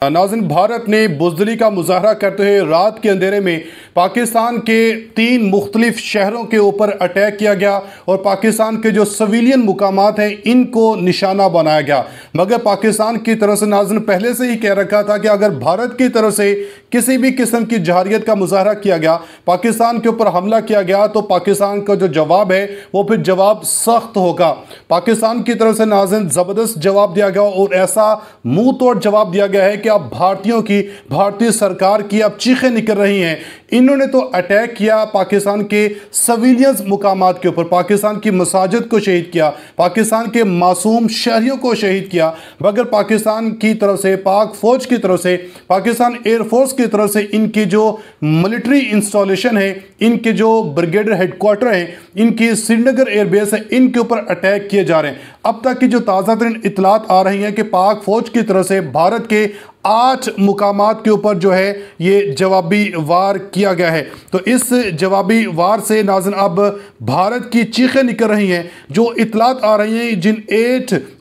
नाज़रीन, भारत ने बुज़दिली का मुजाहरा करते हुए रात के अंधेरे में पाकिस्तान के 3 मुख्तलिफ शहरों के ऊपर अटैक किया गया और पाकिस्तान के जो सिविलियन मुकामात हैं इनको निशाना बनाया गया। मगर पाकिस्तान की तरफ से नाज़रीन पहले से ही कह रखा था कि अगर भारत की तरफ से किसी भी किस्म की जहारियत का मुजाहरा किया गया, पाकिस्तान के ऊपर हमला किया गया, तो पाकिस्तान का जो जवाब है वो फिर जवाब सख्त होगा। पाकिस्तान की तरफ से नाज़रीन ज़बरदस्त जवाब दिया गया और ऐसा मुंह तोड़ जवाब दिया गया है कि अब भारतीयों की, भारतीय सरकार की अब चीखें निकल रही हैं। इन्होंने तो अटैक किया पाकिस्तान के सिविलियंस मुकामात के ऊपर, पाकिस्तान की मसाजिद को शहीद किया, पाकिस्तान के मासूम शहरियों को शहीद किया, मगर पाकिस्तान की तरफ से, पाक फौज की तरफ से, पाकिस्तान एयरफोर्स की तरफ से इनकी जो मिलिट्री इंस्टॉलेशन है, इनके जो ब्रिगेड हेडक्वार्टर हैं, इनकी श्रीनगर एयरबेस है, इनके ऊपर अटैक किए जा रहे हैं। अब तक की जो ताज़ा तरीन इतलात आ रही हैं कि पाक फौज की तरफ से भारत के 8 मुकामात के ऊपर जो है ये जवाबी वार किया गया है। तो इस जवाबी वार से नाज़रीन अब भारत की चीखें निकल रही हैं। जो इतलात आ रही हैं, जिन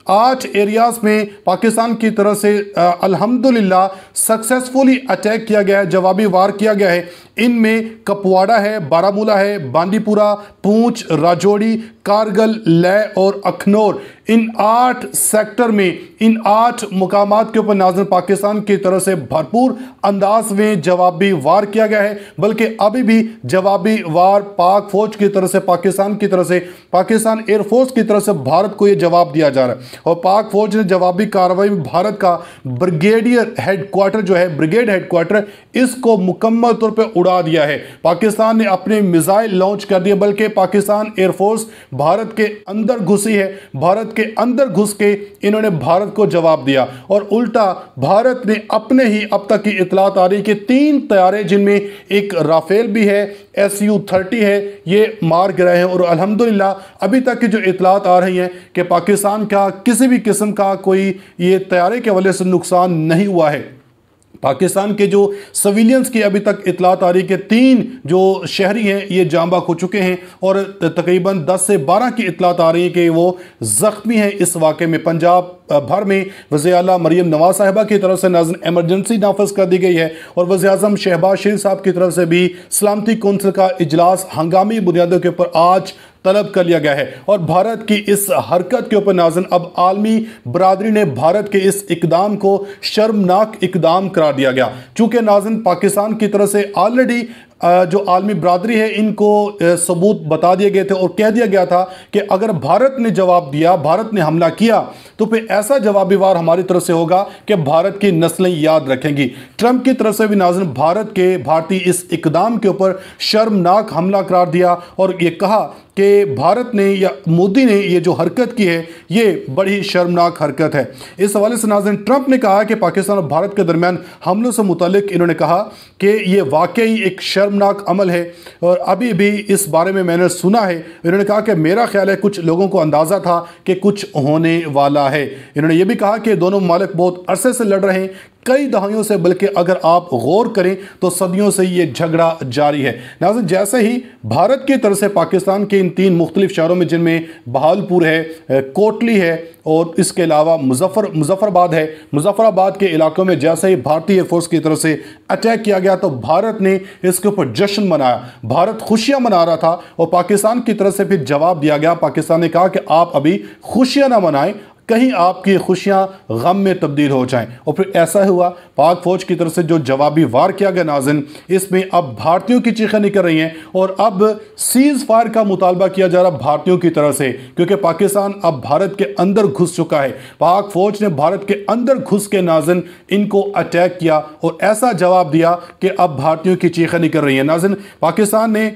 8 एरियाज़ में पाकिस्तान की तरफ से अल्हम्दुलिल्लाह सक्सेसफुली अटैक किया गया है, जवाबी वार किया गया है। इनमें कपवाड़ा है, बारामूला है, बांदीपुरा, पूंछ, राजौरी, कारगिल, लेह और अखनौर, इन 8 सेक्टर में, इन 8 मुकामात के ऊपर नाज़रीन पाकिस्तान की तरफ से भरपूर अंदाज में जवाबी वार किया गया है। बल्कि अभी भी जवाबी वार पाक फौज की तरफ से, पाकिस्तान की तरफ से, पाकिस्तान एयरफोर्स की तरफ से भारत को यह जवाब दिया जा रहा है। और पाक फौज ने जवाबी कार्रवाई में भारत का ब्रिगेडियर हेडक्वार्टर जो है, ब्रिगेड हेडक्वार्टर, इसको मुकम्मल तौर पर उड़ा दिया है। पाकिस्तान ने अपने मिसाइल लॉन्च कर दिए, बल्कि पाकिस्तान एयरफोर्स भारत के अंदर घुसी है, भारत के अंदर घुस के इन्होंने भारत को जवाब दिया। और उल्टा भारत ने अपने ही, अब तक की इतलात आ रही कि 3 तैयारे, जिनमें एक राफेल भी है, Su-30 है, ये मार गिराए हैं। और अल्हम्दुलिल्लाह अभी तक की जो इतलात आ रही हैं कि पाकिस्तान का किसी भी किस्म का कोई ये तैयारे के वजह से नुकसान नहीं हुआ है। पाकिस्तान के जो सिविलियंस की अभी तक इतलात आ रही है कि 3 जो शहरी हैं ये जाँ बाक हो चुके हैं और तकरीबन 10 से 12 की इतलात आ रही है कि वो ज़ख्मी हैं इस वाक़े में। पंजाब भर में वज़ीर आला मरीम नवाज साहिबा की तरफ से नाज़रीन इमरजेंसी नाफज कर दी गई है और वज़ीर आज़म शहबाज शरीफ साहब की तरफ से भी सलामती कौंसिल का इजलास हंगामी बुनियादों के ऊपर आज तलब कर लिया गया है। और भारत की इस हरकत के ऊपर नाज़रीन अब आलमी बरादरी ने भारत के इस इकदाम को शर्मनाक इकदाम करार दिया गया। चूँकि नाज़रीन पाकिस्तान की तरफ से ऑलरेडी जो आलमी बरादरी है इनको सबूत बता दिए गए थे और कह दिया गया था कि अगर भारत ने जवाब दिया, भारत ने हमला किया, तो फिर ऐसा जवाबी वार हमारी तरफ से होगा कि भारत की नस्लें याद रखेंगी। ट्रंप की तरफ से भी नाज़रीन भारतीय इस इकदाम के ऊपर शर्मनाक हमला करार दिया और ये कहा कि भारत ने या मोदी ने ये जो हरकत की है ये बड़ी शर्मनाक हरकत है। इस हवाले से नाज़रीन ट्रंप ने कहा कि पाकिस्तान और भारत के दरमियान हमलों से मुतालिक इन्होंने कहा कि ये वाकई एक शर्मनाक अमल है और अभी भी इस बारे में मैंने सुना है। इन्होंने कहा कि मेरा ख्याल है कुछ लोगों को अंदाज़ा था कि कुछ होने वाला है। इन्होंने ये भी कहा कि दोनों ममालिक बहुत अरसे से लड़ रहे हैं, कई दहाइयों से, बल्कि अगर आप गौर करें तो सदियों से ये झगड़ा जारी है। नाज़रीन जैसे ही भारत की तरफ से पाकिस्तान के इन 3 मुख्तलिफ शहरों में, जिनमें बहावलपुर है, कोटली है और इसके अलावा मुजफ्फराबाद है, मुजफ्फराबाद के इलाकों में जैसे ही भारतीय एयरफोर्स की तरफ से अटैक किया गया तो भारत ने इसके ऊपर जश्न मनाया, भारत खुशियां मना रहा था और पाकिस्तान की तरफ से फिर जवाब दिया गया। पाकिस्तान ने कहा कि आप अभी खुशियां ना मनाएं, कहीं आपकी खुशियां गम में तब्दील हो जाएं। और फिर ऐसा हुआ, पाक फौज की तरफ से जो जवाबी वार किया गया नाज़रीन, इसमें अब भारतीयों की चीखें निकल रही हैं और अब सीज़ फायर का मुतालबा किया जा रहा भारतीयों की तरफ से, क्योंकि पाकिस्तान अब भारत के अंदर घुस चुका है। पाक फौज ने भारत के अंदर घुस के नाज़रीन इनको अटैक किया और ऐसा जवाब दिया कि अब भारतीयों की चीखें निकल रही हैं। नाज़रीन पाकिस्तान ने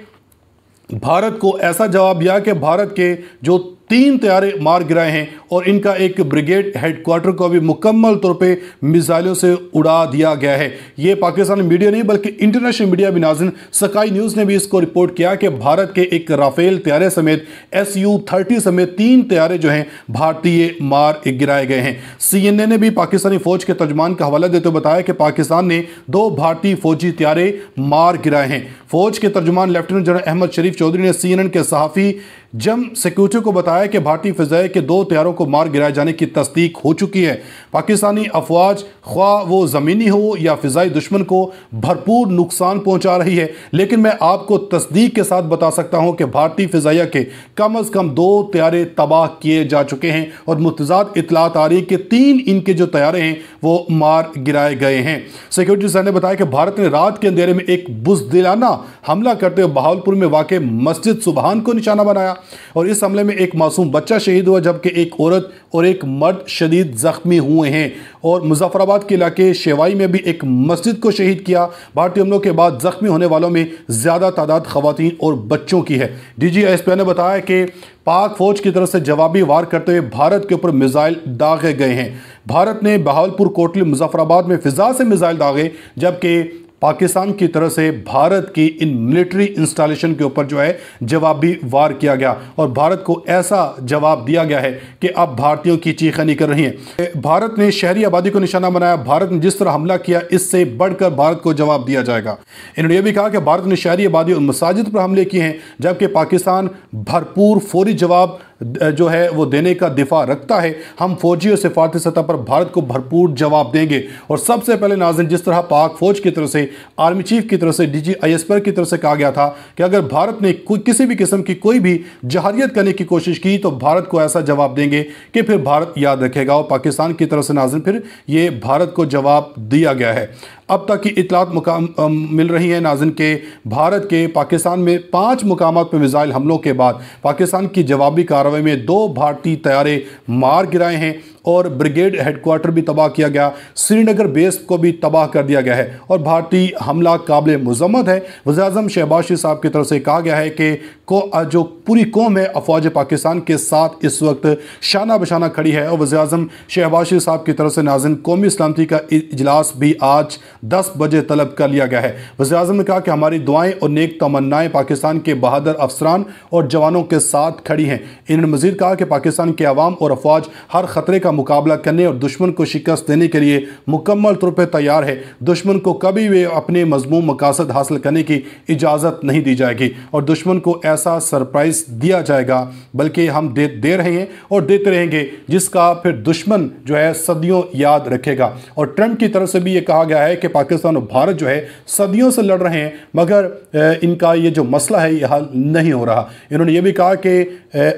भारत को ऐसा जवाब दिया कि भारत के जो 3 तैयारे मार गिराए हैं और इनका एक ब्रिगेड हेडक्वार्टर को भी मुकम्मल तौर पे मिसाइलों से उड़ा दिया गया है। ये पाकिस्तानी मीडिया नहीं बल्कि इंटरनेशनल मीडिया भी नाज़रीन, स्काई न्यूज़ ने भी इसको रिपोर्ट किया कि भारत के एक राफेल तैयारे समेत Su-30 समेत 3 तैयारे जो हैं भारतीय मार गिराए गए हैं। CNN ने भी पाकिस्तानी फौज के तर्जमान का हवाला देते हुए बताया कि पाकिस्तान ने 2 भारतीय फौजी तैयारे मार गिराए हैं। फौज के तर्जमान लेफ्टिनेंट जनरल अहमद शरीफ चौधरी ने CNN के सहाफ़ी जम सिक्योरिटी को बताया कि भारतीय फिजाई के 2 तैयारों को मार गिराए जाने की तस्दीक हो चुकी है। पाकिस्तानी अफवाज ख्वाह वो ज़मीनी हो या फिजाई दुश्मन को भरपूर नुकसान पहुंचा रही है, लेकिन मैं आपको तस्दीक के साथ बता सकता हूं कि भारतीय फिजाइया के कम अज़ कम 2 तैयारे तबाह किए जा चुके हैं और मुतज़ाद इतलात आ रही है कि 3 इनके जो तैयारे हैं वो मार गिराए गए हैं। सिक्योरिटी सर ने बताया कि भारत ने रात के अंधेरे में एक बुज़दिलाना हमला करते हुए बहावलपुर में वाक़ मस्जिद सुबहान को निशाना बनाया और इस हमले में एक मासूम बच्चा शहीद हुआ जबकि एक औरत और एक मर्द शदीद जख्मी हुए हैं। और मुजफ्फराबाद के इलाके शेवाई में भी एक मस्जिद को शहीद किया। भारतीय हमलों के बाद जख्मी होने वालों में ज़्यादा तादाद ख़वातीन और बच्चों की है। DGSP ने बताया कि पाक फौज की तरफ से जवाबी वार करते हुए भारत के ऊपर मिसाइल दागे गए हैं। भारत ने बहावलपुर, कोटली, मुजफ्फराबाद में फिजा से मिसाइल दागे, जबकि पाकिस्तान की तरफ से भारत की इन मिलिट्री इंस्टॉलेशन के ऊपर जो है जवाबी वार किया गया और भारत को ऐसा जवाब दिया गया है कि अब भारतीयों की चीखें निकल रही हैं। भारत ने शहरी आबादी को निशाना बनाया। भारत ने जिस तरह हमला किया इससे बढ़कर भारत को जवाब दिया जाएगा। इन्होंने यह भी कहा कि भारत ने शहरी आबादी और मसाजिद पर हमले किए हैं, जबकि पाकिस्तान भरपूर फौरी जवाब जो है वो देने का दिफा रखता है। हम फौजी और सिफारती सतह पर भारत को भरपूर जवाब देंगे। और सबसे पहले नाज़रीन, जिस तरह पाक फौज की तरफ से, आर्मी चीफ की तरफ से, DGISP की तरफ से कहा गया था कि अगर भारत ने किसी भी किस्म की कोई भी जहारियत करने की कोशिश की तो भारत को ऐसा जवाब देंगे कि फिर भारत याद रखेगा। और पाकिस्तान की तरफ से नाज़रीन फिर ये भारत को जवाब दिया गया है। अब तक की इतलात मिल रही है नाज़रीन के भारत के पाकिस्तान में 5 मुकामात पर मिसाइल हमलों के बाद पाकिस्तान की जवाबी कार्रवाई में 2 भारतीय तैयारे मार गिराए हैं और ब्रिगेड हेडक्वार्टर भी तबाह किया गया। श्रीनगर बेस को भी तबाह कर दिया गया है और भारतीय हमला काबिल मुज़म्मत है। वज़ीर-ए-आज़म शहबाज शरीफ साहब की तरफ से कहा गया है कि जो पूरी कौम है अफवाज पाकिस्तान के साथ इस वक्त शाना बशाना खड़ी है। और वज़ीर-ए-आज़म शहबाज शरीफ साहब की तरफ से नाज़रीन कौमी सलामती का इजलास भी आज 10 बजे तलब कर लिया गया है। वज़ीर-ए-आज़म ने कहा कि हमारी दुआएं और नेक तमन्नाएं पाकिस्तान के बहादुर अफसरान और जवानों के साथ खड़ी हैं। इन्होंने मज़ीद कहा कि पाकिस्तान के अवाम और अफवाज हर खतरे का मुकाबला करने और दुश्मन को शिकस्त देने के लिए मुकम्मल तौर पर तैयार है। दुश्मन को कभी भी अपने मज़मूम मकासद हासिल करने की इजाज़त नहीं दी जाएगी और दुश्मन को ऐसा सरप्राइज़ दिया जाएगा, बल्कि हम दे रहे हैं और देते रहेंगे, जिसका फिर दुश्मन जो है सदियों याद रखेगा। और ट्रंप की तरफ से भी ये कहा गया है कि पाकिस्तान और भारत जो है सदियों से लड़ रहे हैं, मगर इनका ये जो मसला है ये हल नहीं हो रहा। इन्होंने ये भी कहा कि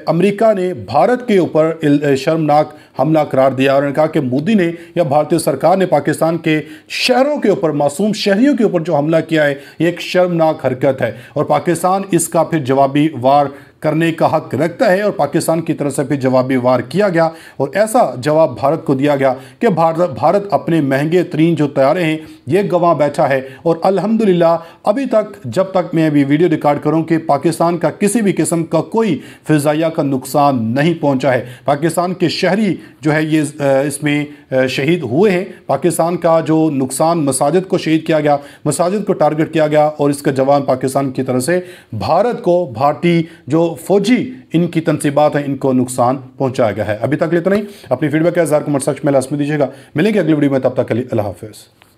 अमेरिका ने भारत के ऊपर शर्मनाक हमला करार दिया और उन्होंने कहा कि मोदी ने या भारतीय सरकार ने पाकिस्तान के शहरों के ऊपर, मासूम शहरियों के ऊपर जो हमला किया है ये एक शर्मनाक हरकत है और पाकिस्तान इसका फिर जवाबी वार करने का हक रखता है। और पाकिस्तान की तरफ से भी जवाबी वार किया गया और ऐसा जवाब भारत को दिया गया कि भारत अपने महंगे तरीन जो तैयारे हैं ये गंवा बैठा है। और अल्हम्दुलिल्लाह अभी तक, जब तक मैं अभी वीडियो रिकॉर्ड करूं, कि पाकिस्तान का किसी भी किस्म का कोई फिजाइया का नुकसान नहीं पहुंचा है। पाकिस्तान के शहरी जो है ये इसमें शहीद हुए हैं। पाकिस्तान का जो नुकसान, मसाजिद को शहीद किया गया, मसाजिद को टारगेट किया गया और इसका जवाब पाकिस्तान की तरफ से भारत को, भारतीय जो फौजी इनकी तनसीबात हैं, इनको नुकसान पहुंचाया गया है। अभी तक इतना ही। अपनी फीडबैक का इज़हार कमेंट सेक्शन में लाज़मी दीजिएगा। मिलेंगे अगली वीडियो में, तब तक के लिए अल्लाह हाफ़िज़।